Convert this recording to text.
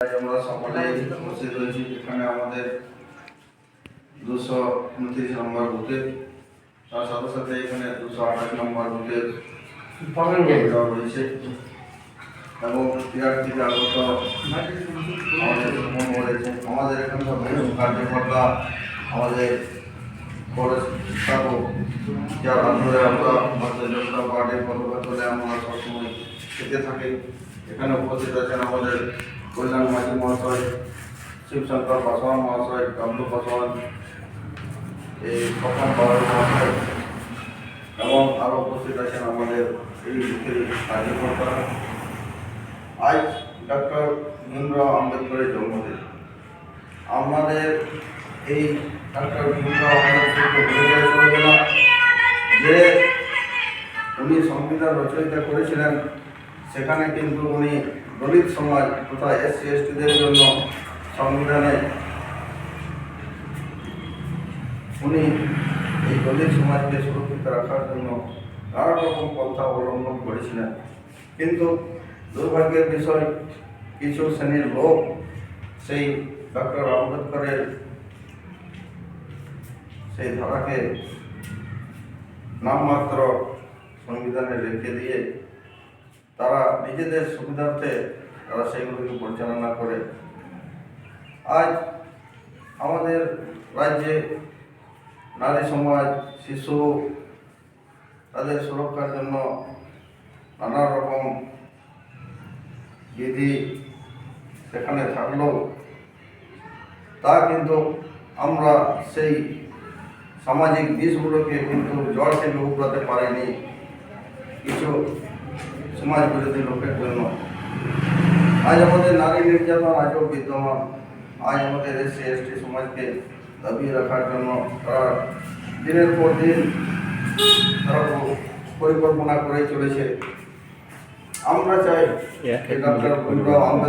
আমরা সকলে উপস্থিত হয়েছি। এখানে আমাদের 229 নম্বর বুথে, তার সাথে সাথে এখানে 228 নম্বর বুথের রয়েছে এবং বিরাট থেকে আগত আমাদের রয়েছে। আমাদের এখানকার বহু কার্যকর্তা আমাদের পৌরস্থাপক, যার আন্দোলনে আমরা ভারতীয় জনতা পার্টির পতাকা তুলে আমরা সবসময় থেকে থাকি। এখানে উপস্থিত আছেন আমাদের কল্যাণ মাঝি মহাশয়, শিবশঙ্কর পাসওয়ান মহাশয়, ডাব্লু পাসওয়ান, এই প্রথম পাওয়ার মহাশয় এবং আরও উপস্থিত আছেন আমাদের এই বুথের কার্যকর্তারা। আজ ডক্টর ভীমরাও আম্বেদকরের জন্মদিন। আমাদের এই ডক্টর ভীমরাও আম্বেদকরকে ভুলে গেলে চলবে না যে উনি সংবিধান রচয়িতা করেছিলেন। সেখানে কিন্তু উনি দলিত সমাজ তথা SC STদের জন্য সংবিধানে উনি এই দলিত সমাজকে সুরক্ষিত রাখার জন্য নানা রকম পন্থা অবলম্বন করেছিলেন। কিন্তু দুর্ভাগ্যের বিষয়, কিছু শ্রেণীর লোক সেই ডক্টর আম্বেদকরের সেই ধারাকে নামমাত্র সংবিধানে রেখে দিয়ে তারা নিজেদের সুবিধার্থে তারা সেগুলোকে পরিচালনা করে। আজ আমাদের রাজ্যে নারী সমাজ, শিশু, তাদের সুরক্ষার জন্য নানা রকম বিধি সেখানে থাকলেও তা কিন্তু আমরা সেই সামাজিক বিষগুলোকে কিন্তু জড় থেকে উপড়াতে পারিনি কিছু সমাজ বিরোধী লোকের জন্য। আজ আমাদের নারী নির্যাতন আজও বিদ্যমান। আজ আমাদের SC ST সমাজকে দাবিয়ে রাখার জন্য তারা দিনের পর দিন তারা পরিকল্পনা করে চলেছে। আমরা চাই ডক্টর ভীমরাও আম্বেদকর